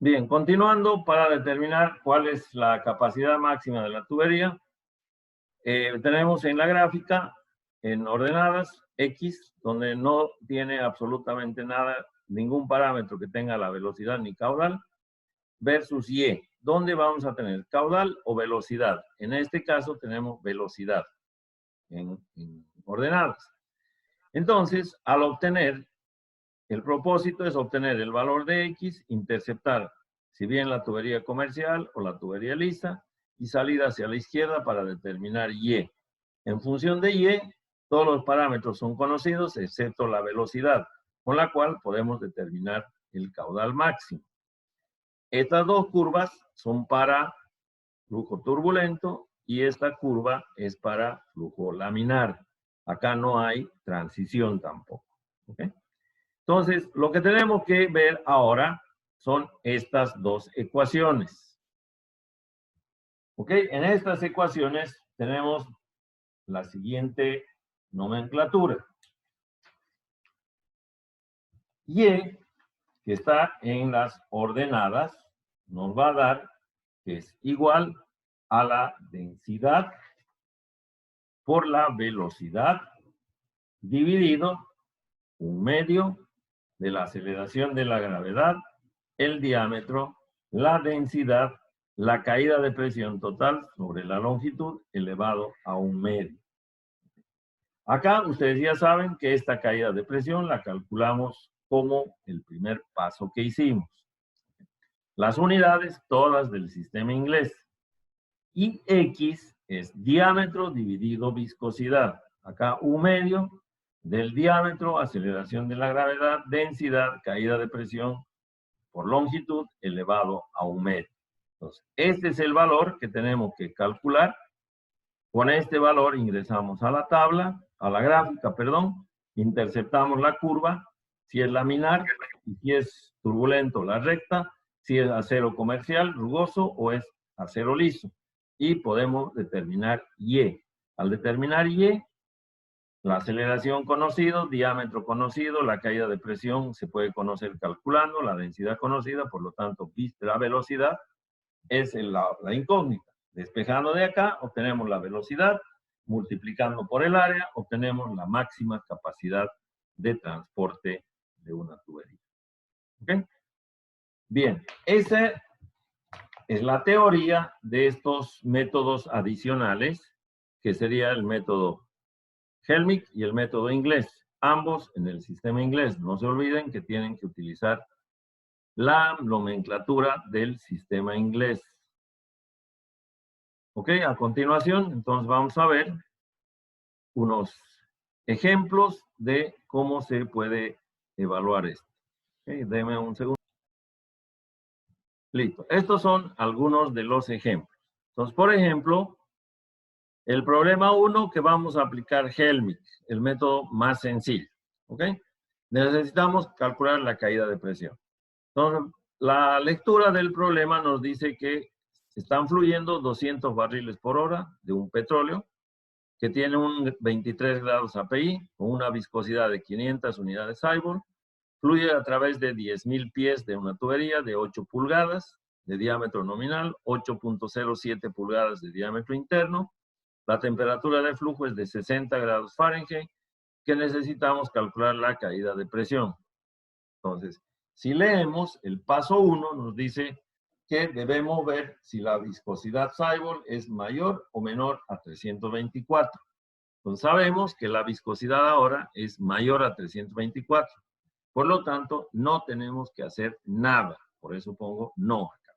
Bien, continuando para determinar cuál es la capacidad máxima de la tubería, tenemos en la gráfica, en ordenadas, X, donde no tiene absolutamente nada, ningún parámetro que tenga la velocidad ni caudal, versus Y, ¿dónde vamos a tener caudal o velocidad? En este caso tenemos velocidad en ordenadas. Entonces, al obtener, el propósito es obtener el valor de X, interceptar, si bien la tubería comercial o la tubería lisa, y salir hacia la izquierda para determinar Y. En función de Y, todos los parámetros son conocidos, excepto la velocidad, con la cual podemos determinar el caudal máximo. Estas dos curvas son para flujo turbulento y esta curva es para flujo laminar. Acá no hay transición tampoco. ¿Okay? Entonces, lo que tenemos que ver ahora son estas dos ecuaciones. ¿Ok? En estas ecuaciones tenemos la siguiente nomenclatura. Y, que está en las ordenadas, nos va a dar que es igual a la densidad por la velocidad dividido un medio de la aceleración de la gravedad, el diámetro, la densidad, la caída de presión total sobre la longitud elevado a un medio. Acá ustedes ya saben que esta caída de presión la calculamos como el primer paso que hicimos. Las unidades todas del sistema inglés. Y X es diámetro dividido viscosidad. Acá un medio del diámetro, aceleración de la gravedad, densidad, caída de presión por longitud elevado a un medio. Entonces, este es el valor que tenemos que calcular. Con este valor ingresamos a la tabla, a la gráfica, perdón, interceptamos la curva, si es laminar, y si es turbulento, la recta, si es acero comercial, rugoso, o es acero liso. Y podemos determinar Y. Al determinar Y, la aceleración conocido, diámetro conocido, la caída de presión se puede conocer calculando, la densidad conocida, por lo tanto, la velocidad es la incógnita. Despejando de acá, obtenemos la velocidad, multiplicando por el área, obtenemos la máxima capacidad de transporte de una tubería. ¿Ok? Bien, esa es la teoría de estos métodos adicionales, que sería el método Helmich y el método inglés, ambos en el sistema inglés. No se olviden que tienen que utilizar la nomenclatura del sistema inglés. Ok, a continuación, entonces vamos a ver unos ejemplos de cómo se puede evaluar esto. Okay, deme un segundo. Listo. Estos son algunos de los ejemplos. Entonces, por ejemplo, el problema 1 que vamos a aplicar Helmich, el método más sencillo. ¿Ok? Necesitamos calcular la caída de presión. Entonces, la lectura del problema nos dice que están fluyendo 200 barriles por hora de un petróleo que tiene un 23 grados API con una viscosidad de 500 unidades Cyborg, fluye a través de 10.000 pies de una tubería de 8 pulgadas de diámetro nominal, 8.07 pulgadas de diámetro interno. La temperatura de flujo es de 60 grados Fahrenheit, que necesitamos calcular la caída de presión. Entonces, si leemos, el paso 1 nos dice que debemos ver si la viscosidad Cyborg es mayor o menor a 324. Entonces sabemos que la viscosidad ahora es mayor a 324. Por lo tanto, no tenemos que hacer nada. Por eso pongo no acá.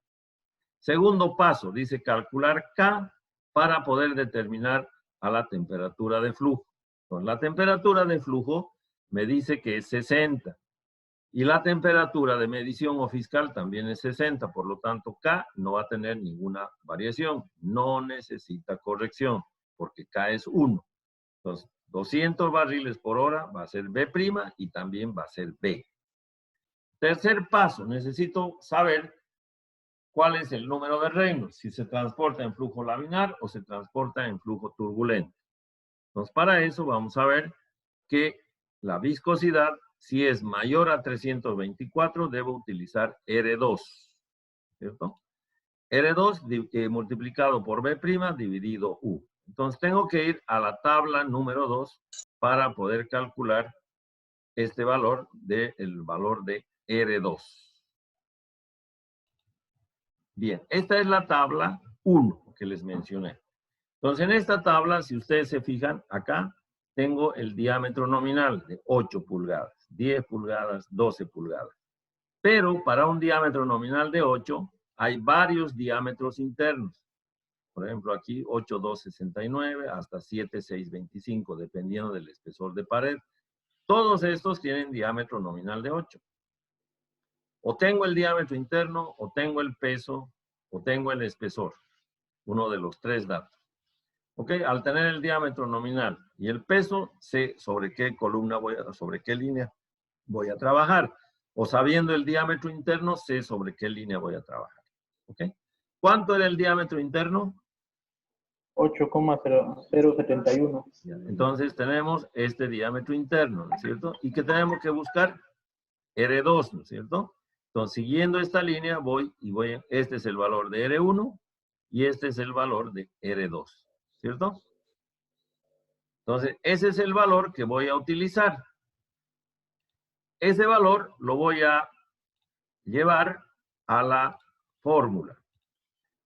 Segundo paso, dice calcular K para poder determinar a la temperatura de flujo. Entonces, la temperatura de flujo me dice que es 60. Y la temperatura de medición o fiscal también es 60, por lo tanto K no va a tener ninguna variación, no necesita corrección, porque K es 1. Entonces, 200 barriles por hora va a ser B' y también va a ser B. Tercer paso, necesito saber cuál es el número de Reynolds, si se transporta en flujo laminar o se transporta en flujo turbulento. Entonces, para eso vamos a ver que la viscosidad, si es mayor a 324, debo utilizar R2. ¿cierto? R2 multiplicado por B' dividido U. Entonces tengo que ir a la tabla número 2 para poder calcular este valor el valor de R2. Bien, esta es la tabla 1 que les mencioné. Entonces, en esta tabla, si ustedes se fijan, acá tengo el diámetro nominal de 8 pulgadas, 10 pulgadas, 12 pulgadas. Pero para un diámetro nominal de 8, hay varios diámetros internos. Por ejemplo, aquí 8,269 hasta 7,625, dependiendo del espesor de pared. Todos estos tienen diámetro nominal de 8. O tengo el diámetro interno, o tengo el peso, o tengo el espesor. Uno de los 3 datos. ¿Ok? Al tener el diámetro nominal y el peso, sé sobre qué columna sobre qué línea voy a trabajar. O sabiendo el diámetro interno, sé sobre qué línea voy a trabajar. ¿Ok? ¿Cuánto era el diámetro interno? 8,071. Entonces tenemos este diámetro interno, ¿no es cierto? ¿Y qué tenemos que buscar? R2, ¿no es cierto? Entonces, siguiendo esta línea, este es el valor de R1 y este es el valor de R2, ¿cierto? Entonces, ese es el valor que voy a utilizar. Ese valor lo voy a llevar a la fórmula.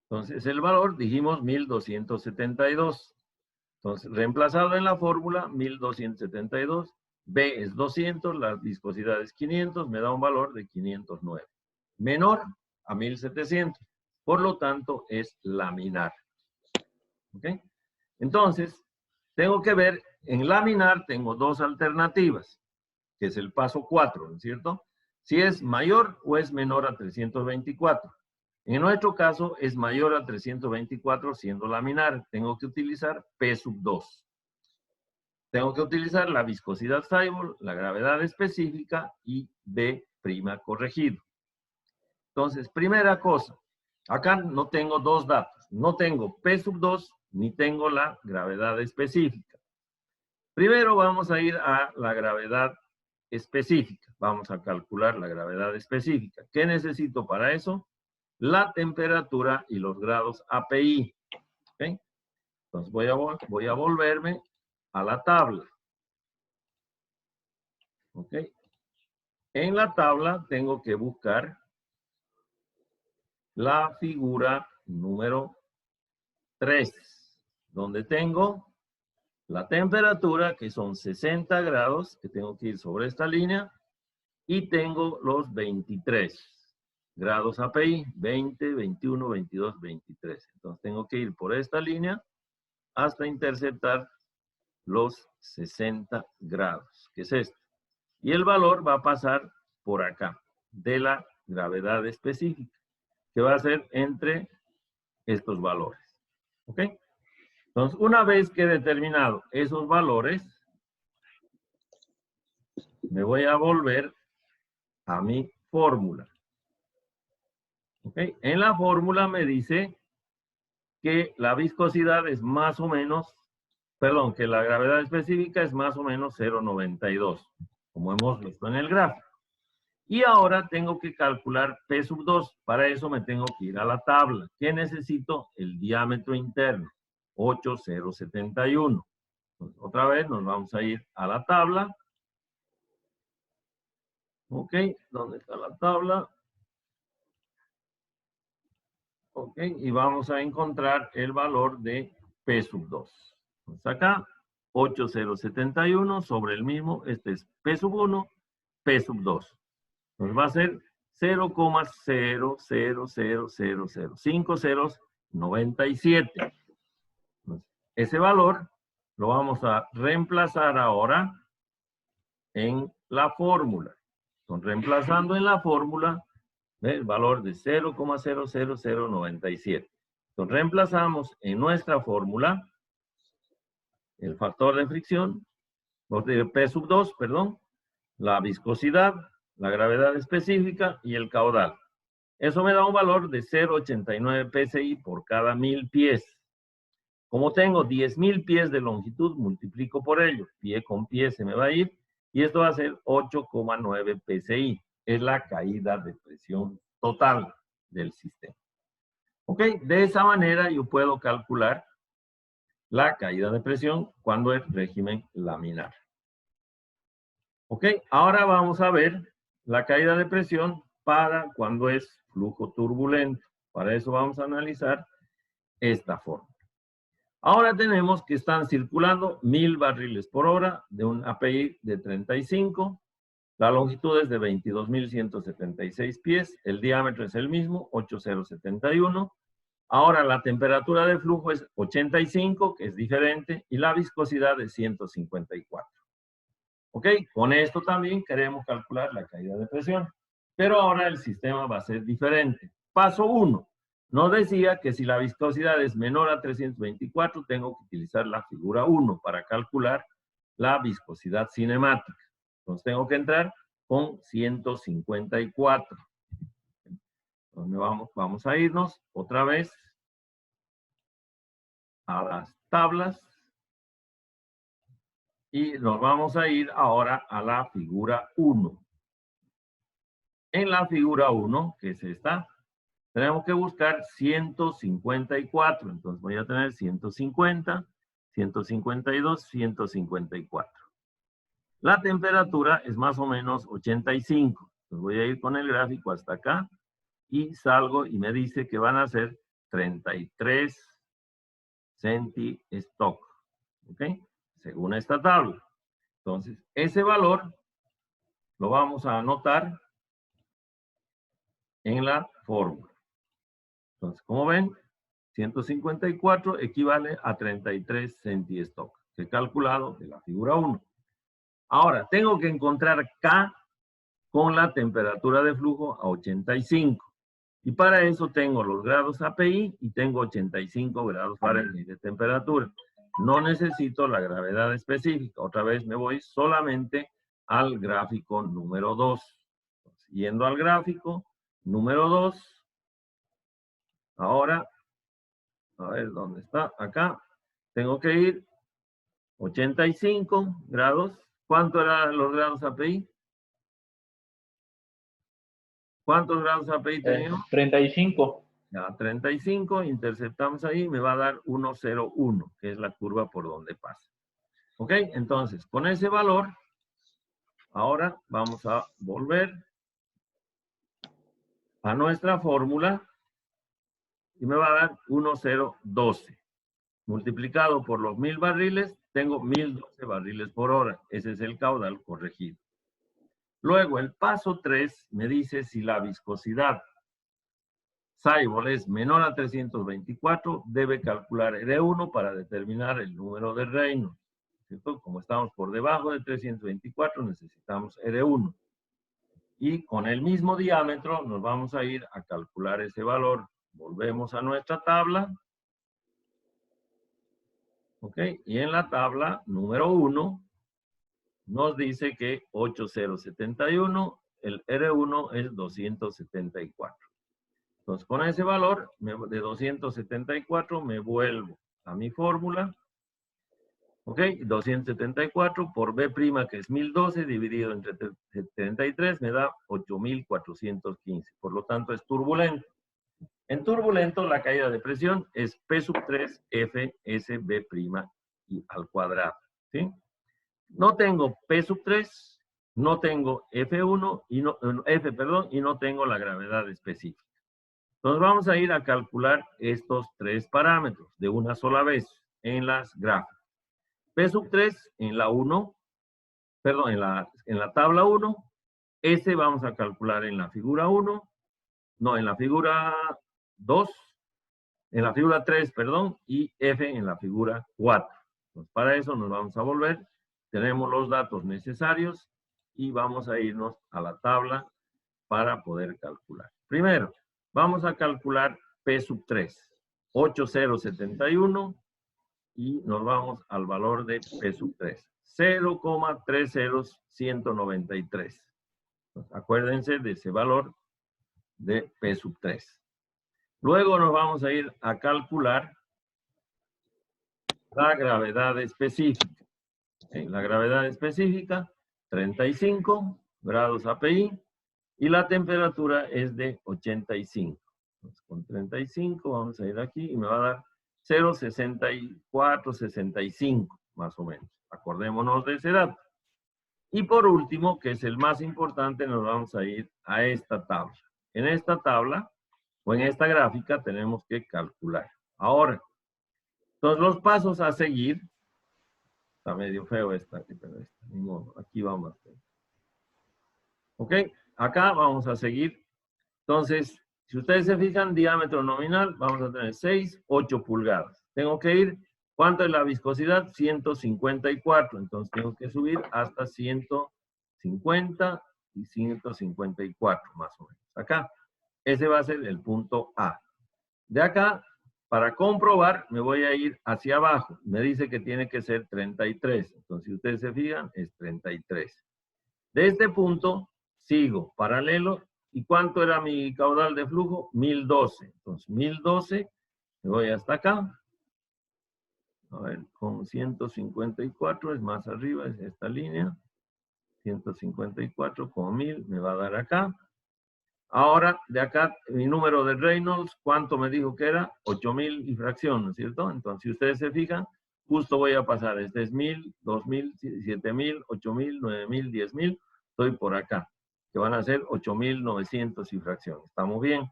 Entonces, el valor, dijimos, 1272. Entonces, reemplazado en la fórmula, 1272. B es 200, la viscosidad es 500, me da un valor de 509. Menor a 1700. Por lo tanto, es laminar. ¿Ok? Entonces, tengo que ver, en laminar tengo dos alternativas, que es el paso 4, ¿no es cierto? Si es mayor o es menor a 324. En nuestro caso, es mayor a 324 siendo laminar. Tengo que utilizar P2. Tengo que utilizar la viscosidad Freiburg, la gravedad específica y B' corregido. Entonces, primera cosa, acá no tengo dos datos. No tengo P2 ni tengo la gravedad específica. Primero vamos a ir a la gravedad específica. Vamos a calcular la gravedad específica. ¿Qué necesito para eso? La temperatura y los grados API. ¿Okay? Entonces voy a volverme a la tabla. ¿Ok? En la tabla tengo que buscar la figura número 3, donde tengo la temperatura, que son 60 grados, que tengo que ir sobre esta línea, y tengo los 23 grados API, 20, 21, 22, 23. Entonces tengo que ir por esta línea hasta interceptar los 60 grados, que es esto. Y el valor va a pasar por acá, de la gravedad específica, que va a ser entre estos valores. ¿Ok? Entonces, una vez que he determinado esos valores, me voy a volver a mi fórmula. ¿Ok? En la fórmula me dice que la viscosidad es más o menos, perdón, que la gravedad específica es más o menos 0,92, como hemos visto en el gráfico. Y ahora tengo que calcular P2. Para eso me tengo que ir a la tabla. ¿Qué necesito? El diámetro interno, 8,071. Entonces, otra vez nos vamos a ir a la tabla. Ok, ¿dónde está la tabla? Ok, y vamos a encontrar el valor de P2. Entonces acá, 8,071 sobre el mismo, este es P1, P2. Entonces va a ser 0,00000, 5 ceros, 97. Entonces, ese valor lo vamos a reemplazar ahora en la fórmula. Entonces, reemplazando en la fórmula el valor de 0,00097. Entonces, reemplazamos en nuestra fórmula el factor de fricción, P2, perdón, la viscosidad, la gravedad específica y el caudal. Eso me da un valor de 0,89 PSI por cada 1000 pies. Como tengo 10,000 pies de longitud, multiplico por ello. Pie con pie se me va a ir. Y esto va a ser 8,9 PSI. Es la caída de presión total. del sistema. Ok, de esa manera yo puedo calcular la caída de presión cuando es régimen laminar. Ok, ahora vamos a ver la caída de presión para cuando es flujo turbulento. Para eso vamos a analizar esta forma. Ahora tenemos que están circulando 1000 barriles por hora de un API de 35. La longitud es de 22.176 pies. El diámetro es el mismo, 8071. Ahora la temperatura de flujo es 85, que es diferente, y la viscosidad es 154. ¿Ok? Con esto también queremos calcular la caída de presión. Pero ahora el sistema va a ser diferente. Paso 1. Nos decía que si la viscosidad es menor a 324, tengo que utilizar la figura 1 para calcular la viscosidad cinemática. Entonces tengo que entrar con 154. ¿Dónde vamos? Vamos a irnos otra vez a las tablas. Y nos vamos a ir ahora a la figura 1. En la figura 1, que es esta, tenemos que buscar 154. Entonces voy a tener 150, 152, 154. La temperatura es más o menos 85. Entonces voy a ir con el gráfico hasta acá y salgo y me dice que van a ser 33 centistock. ¿Ok? Según esta tabla. Entonces, ese valor lo vamos a anotar en la fórmula. Entonces, como ven, 154 equivale a 33 centistock, que he calculado de la figura 1. Ahora, tengo que encontrar K con la temperatura de flujo a 85. Y para eso tengo los grados API y tengo 85 grados Fahrenheit de temperatura. No necesito la gravedad específica. Otra vez me voy solamente al gráfico número 2. Yendo al gráfico número 2. Ahora, a ver dónde está. Acá. Tengo que ir 85 grados. ¿Cuánto eran los grados API? ¿Cuántos grados API teníamos? 35. Ya, 35, interceptamos ahí, me va a dar 101, que es la curva por donde pasa. ¿Ok? Entonces, con ese valor, ahora vamos a volver a nuestra fórmula y me va a dar 1012. Multiplicado por los 1000 barriles, tengo 1012 barriles por hora. Ese es el caudal corregido. Luego, el paso 3 me dice si la viscosidad Saibol es menor a 324, debe calcular R1 para determinar el número de Reynolds. ¿Cierto? Como estamos por debajo de 324, necesitamos R1. Y con el mismo diámetro nos vamos a ir a calcular ese valor. Volvemos a nuestra tabla. ¿Ok? Y en la tabla número 1 nos dice que 8071, el R1 es 274. Entonces, con ese valor de 274 me vuelvo a mi fórmula. ¿Ok? 274 por B', que es 1012, dividido entre 33, me da 8415. Por lo tanto, es turbulento. En turbulento, la caída de presión es P3 F S B' y al cuadrado. ¿Sí? No tengo P3, no tengo F1 y y no tengo la gravedad específica. Entonces vamos a ir a calcular estos tres parámetros de una sola vez en las gráficas. P3 en la 1, perdón, en la tabla 1, S vamos a calcular en la figura 1, no, en la figura 2, en la figura 3, perdón, y F en la figura 4. Entonces, para eso nos vamos a volver, tenemos los datos necesarios y vamos a irnos a la tabla para poder calcular. Primero, vamos a calcular P3, 8071, y nos vamos al valor de P3, 0,30193. Entonces, acuérdense de ese valor de P3. Luego nos vamos a ir a calcular la gravedad específica. La gravedad específica, 35 grados API, y la temperatura es de 85. Entonces, con 35 vamos a ir aquí y me va a dar 0,64, 65, más o menos. Acordémonos de ese dato. Y por último, que es el más importante, nos vamos a ir a esta tabla. En esta tabla, o en esta gráfica, tenemos que calcular. Ahora, entonces los pasos a seguir, está medio feo esta, pero ni modo, aquí vamos a hacer. ¿Ok? Acá vamos a seguir. Entonces, si ustedes se fijan, diámetro nominal, vamos a tener 6, 8 pulgadas. Tengo que ir, ¿cuánto es la viscosidad? 154. Entonces tengo que subir hasta 150 y 154, más o menos. Acá, ese va a ser el punto A. De acá, para comprobar, me voy a ir hacia abajo. Me dice que tiene que ser 33. Entonces, si ustedes se fijan, es 33. De este punto, sigo paralelo. ¿Y cuánto era mi caudal de flujo? 1012. Entonces, 1012, me voy hasta acá. A ver, con 154 es más arriba, es esta línea. 154 con 1000 me va a dar acá. Ahora, de acá, mi número de Reynolds, ¿cuánto me dijo que era? 8000 y fracción, ¿no es cierto? Entonces, si ustedes se fijan, justo voy a pasar. Este es 1000, 2000, 7000, 8000, 9000, 10000. Estoy por acá, que van a ser 8900 y fracción. ¿Estamos bien?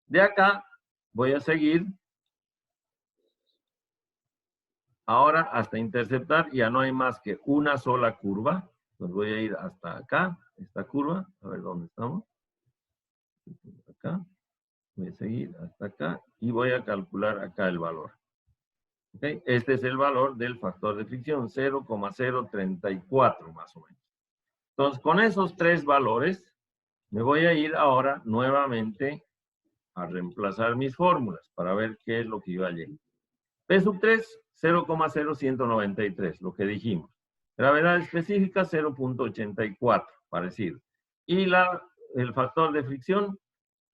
De acá, voy a seguir. Ahora, hasta interceptar, ya no hay más que una sola curva. Entonces, voy a ir hasta acá, esta curva. A ver dónde estamos. Acá. Voy a seguir hasta acá y voy a calcular acá el valor. ¿Okay? Este es el valor del factor de fricción, 0,034 más o menos. Entonces, con esos tres valores, me voy a ir ahora nuevamente a reemplazar mis fórmulas para ver qué es lo que iba a llegar. P sub 3, 0,0193, lo que dijimos. Gravedad específica, 0,84, parecido. Y el factor de fricción,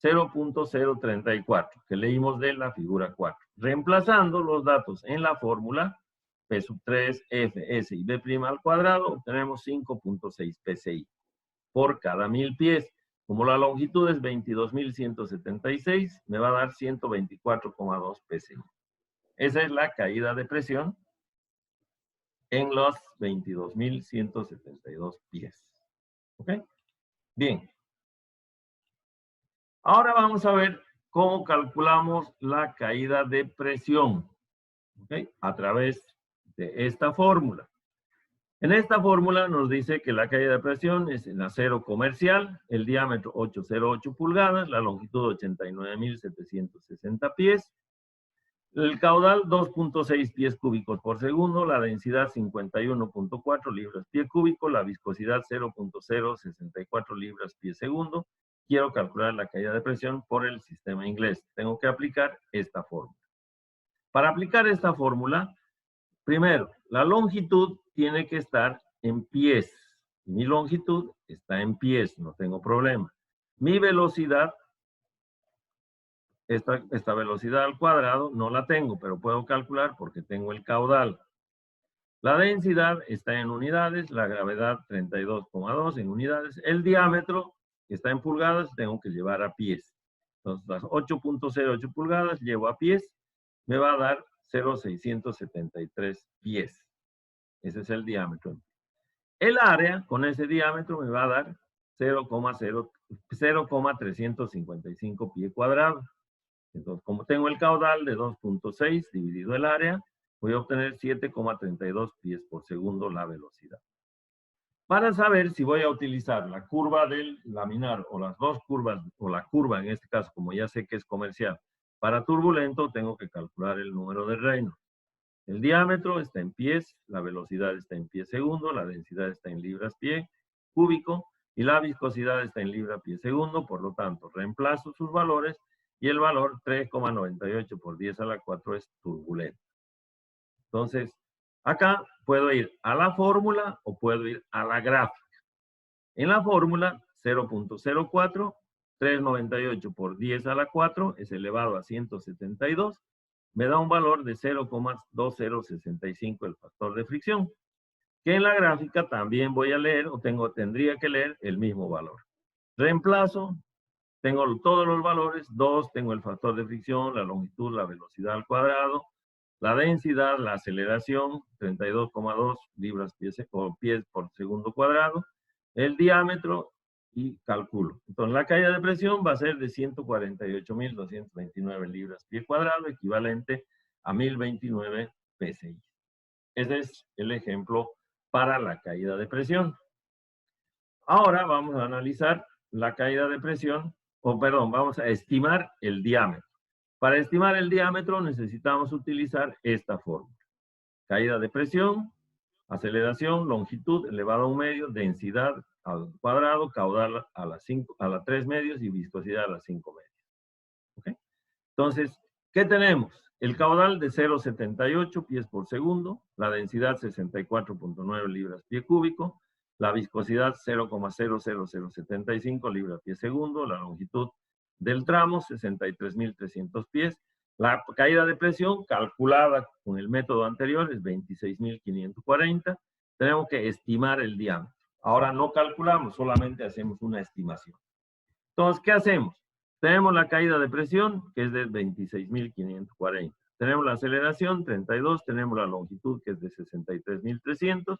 0,034, que leímos de la figura 4. Reemplazando los datos en la fórmula, P sub 3, F, S y B' al cuadrado, obtenemos 5,6 PSI por cada 1000 pies. Como la longitud es 22.176, me va a dar 124,2 PSI. Esa es la caída de presión en los 22.172 pies. ¿Ok? Bien. Ahora vamos a ver cómo calculamos la caída de presión, ¿ok? A través de esta fórmula. En esta fórmula nos dice que la caída de presión es el acero comercial, el diámetro 808 pulgadas, la longitud 89.760 pies, el caudal 2,6 pies cúbicos por segundo, la densidad 51,4 libras pie cúbico, la viscosidad 0,064 libras pie segundo. Quiero calcular la caída de presión por el sistema inglés. Tengo que aplicar esta fórmula. Para aplicar esta fórmula, primero, la longitud tiene que estar en pies. Mi longitud está en pies, no tengo problema. Mi velocidad, esta velocidad al cuadrado no la tengo, pero puedo calcular porque tengo el caudal. La densidad está en unidades, la gravedad 32,2 en unidades. El diámetro que está en pulgadas tengo que llevar a pies. Entonces, las 8,08 pulgadas llevo a pies, me va a dar 0,673 pies. Ese es el diámetro. El área con ese diámetro me va a dar 0,355 pie cuadrado. Entonces, como tengo el caudal de 2,6 dividido el área, voy a obtener 7,32 pies por segundo la velocidad. Para saber si voy a utilizar la curva del laminar o las dos curvas, o la curva en este caso, como ya sé que es comercial, para turbulento tengo que calcular el número de Reynolds. El diámetro está en pies, la velocidad está en pie segundo, la densidad está en libras pie cúbico y la viscosidad está en libra pie segundo, por lo tanto, reemplazo sus valores y el valor 3,98 por 10 a la 4 es turbulento. Entonces, acá puedo ir a la fórmula o puedo ir a la gráfica. En la fórmula, 0,04, 398 por 10 a la 4 es elevado a 172, me da un valor de 0,2065 el factor de fricción, que en la gráfica también voy a leer o tendría que leer el mismo valor. Reemplazo tengo todos los valores, 2, tengo el factor de fricción, la longitud, la velocidad al cuadrado, la densidad, la aceleración, 32,2 libras pies por segundo cuadrado, el diámetro y calculo. Entonces, la caída de presión va a ser de 148.229 libras pie cuadrado, equivalente a 1.029 PSI. Ese es el ejemplo para la caída de presión. Ahora vamos a analizar la caída de presión, vamos a estimar el diámetro. Para estimar el diámetro necesitamos utilizar esta fórmula. Caída de presión, aceleración, longitud elevado a 1 medio, densidad al cuadrado, caudal a la 3 medios y viscosidad a la 5 medios. ¿Okay? Entonces, ¿qué tenemos? El caudal de 0,78 pies por segundo, la densidad 64,9 libras pie cúbico, la viscosidad 0,00075 libras pie segundo, la longitud del tramo 63.300 pies, la caída de presión calculada con el método anterior es 26.540, tenemos que estimar el diámetro. Ahora no calculamos, solamente hacemos una estimación. Entonces, ¿qué hacemos? Tenemos la caída de presión, que es de 26.540. Tenemos la aceleración, 32. Tenemos la longitud, que es de 63.300,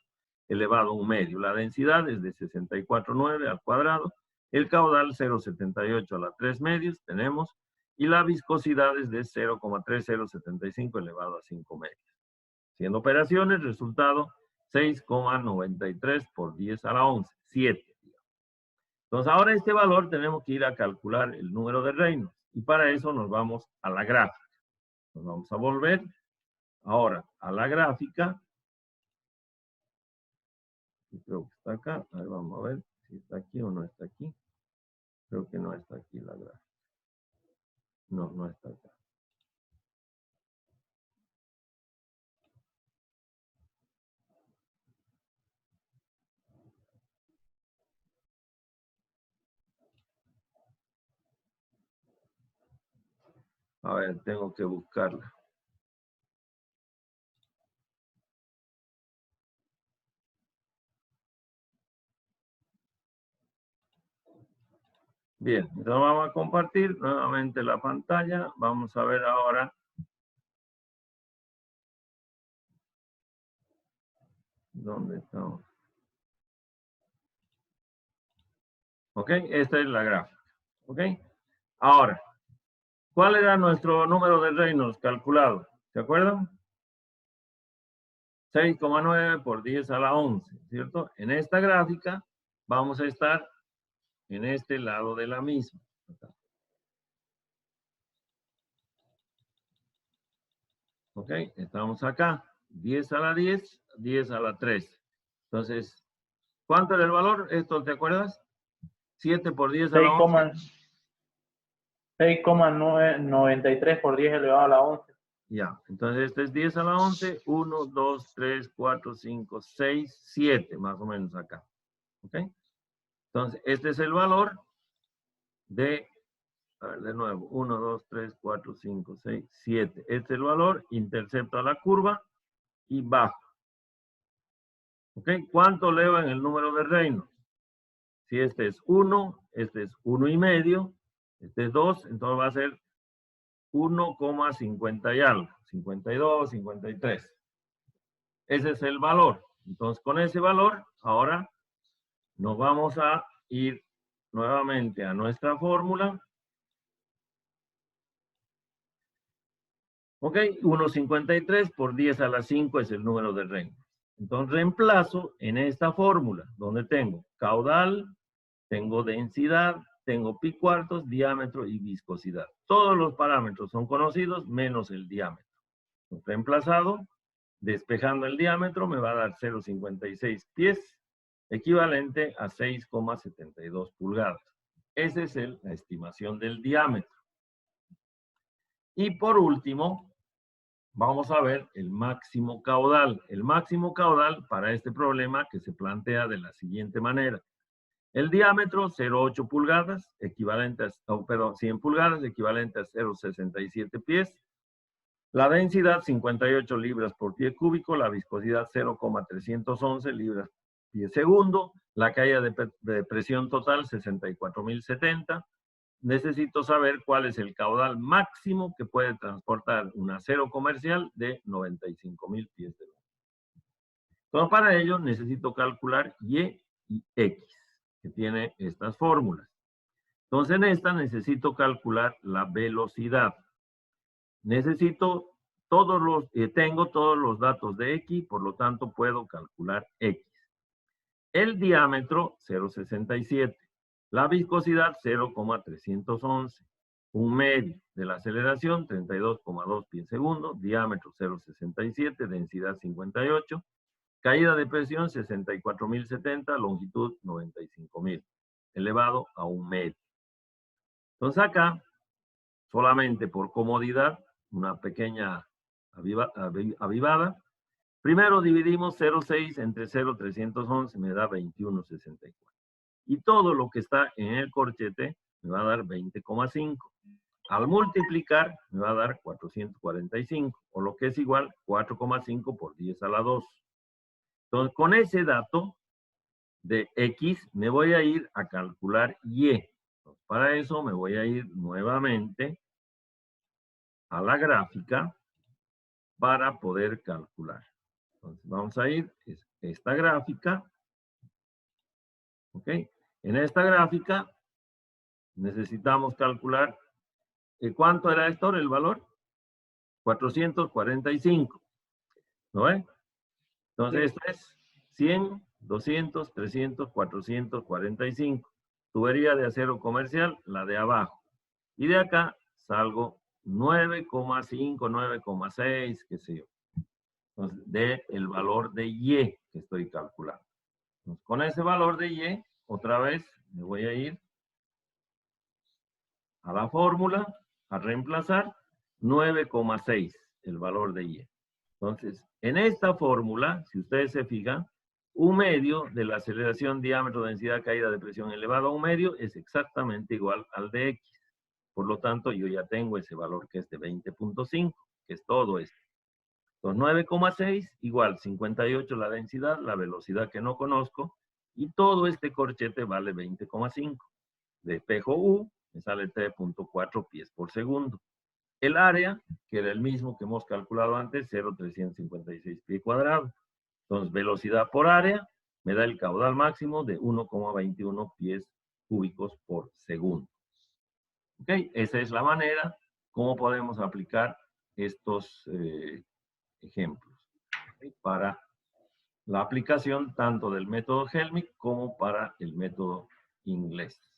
elevado a 1 medio. La densidad es de 64,9 al cuadrado. El caudal, 0,78 a la 3 medios, tenemos. Y la viscosidad es de 0,3075 elevado a 5 medios. Haciendo operaciones, resultado 6,93 por 10 a la 11, 7. Entonces, ahora este valor tenemos que ir a calcular el número de Reynolds. Y para eso nos vamos a la gráfica. Nos vamos a volver ahora a la gráfica. Creo que está acá. A ver, vamos a ver si está aquí o no está aquí. Creo que no está aquí la gráfica. No, no está acá. A ver, tengo que buscarla. Bien, entonces vamos a compartir nuevamente la pantalla. Vamos a ver ahora. ¿Dónde estamos? ¿Ok? Esta es la gráfica. ¿Ok? Ahora, ¿cuál era nuestro número de Reynolds calculado? ¿Se acuerdan? 6,9 por 10 a la 11, ¿cierto? En esta gráfica vamos a estar en este lado de la misma. ¿Ok? Estamos acá. 10 a la 10, 10 a la 3. Entonces, ¿cuánto era el valor? ¿Esto te acuerdas? 7 por 10 a la 11. 6,93 por 10 elevado a la 11. Ya, entonces este es 10 a la 11, 1, 2, 3, 4, 5, 6, 7, más o menos acá. ¿Ok? Entonces, este es el valor de, a ver, de nuevo, 1, 2, 3, 4, 5, 6, 7. Este es el valor, intercepta la curva y baja. ¿Ok? ¿Cuánto eleva en el número de Reynolds? Si este es 1, este es 1,5, este es 2, entonces va a ser 1,50 y algo, 52, 53. Ese es el valor. Entonces, con ese valor, ahora nos vamos a ir nuevamente a nuestra fórmula. Ok, 1,53 por 10 a la 5 es el número de Reynolds. Entonces, reemplazo en esta fórmula, donde tengo caudal, tengo densidad, tengo pi cuartos, diámetro y viscosidad. Todos los parámetros son conocidos, menos el diámetro. Reemplazado, despejando el diámetro, me va a dar 0,56 pies, equivalente a 6,72 pulgadas. Esa es la estimación del diámetro. Y por último, vamos a ver el máximo caudal. El máximo caudal para este problema que se plantea de la siguiente manera. El diámetro, 0,8 pulgadas, equivalente a, 100 pulgadas, equivalente a 0,67 pies. La densidad, 58 libras por pie cúbico. La viscosidad, 0,311 libras pie segundo. La caída de presión total, 64.070. necesito saber cuál es el caudal máximo que puede transportar un acero comercial de 95,000 pies de longitud. Entonces, para ello necesito calcular Y y X, que tiene estas fórmulas. Entonces, en esta necesito calcular la velocidad. Necesito tengo todos los datos de X, por lo tanto puedo calcular X. El diámetro, 0,67. La viscosidad, 0,311. Un medio de la aceleración, 32,2 pies segundo. Diámetro, 0,67. Densidad, 58. Caída de presión, 64,070. Longitud, 95,000. Elevado a un medio. Entonces acá, solamente por comodidad, una pequeña avivada. Primero dividimos 0,6 entre 0,311, me da 21,64. Y todo lo que está en el corchete me va a dar 20,5. Al multiplicar, me va a dar 445, o lo que es igual, 4,5 por 10 a la 2. Entonces, con ese dato de X, me voy a ir a calcular Y. Entonces, para eso me voy a ir nuevamente a la gráfica para poder calcular. Entonces, vamos a ir a esta gráfica. ¿Ok? En esta gráfica necesitamos calcular ¿cuánto era, Héctor, el valor? 445. ¿No ve? Entonces, esto es 100, 200, 300, 445. Tubería de acero comercial, la de abajo. Y de acá salgo 9,5, 9,6, qué sé yo. Entonces, el valor de Y que estoy calculando. Entonces, con ese valor de Y, otra vez me voy a ir a la fórmula, a reemplazar 9,6, el valor de Y. Entonces, en esta fórmula, si ustedes se fijan, un medio de la aceleración, diámetro, densidad, caída de presión elevado a un medio es exactamente igual al de X. Por lo tanto, yo ya tengo ese valor que es de 20,5, que es todo esto. Entonces, 9,6 igual 58 la densidad, la velocidad que no conozco, y todo este corchete vale 20,5. De espejo U me sale 3,4 pies por segundo. El área, que era el mismo que hemos calculado antes, 0,356 pies cuadrados. Entonces, velocidad por área me da el caudal máximo de 1,21 pies cúbicos por segundo. ¿Ok? Esa es la manera como podemos aplicar estos ejemplos, ¿okay? Para la aplicación tanto del método Helmich como para el método inglés.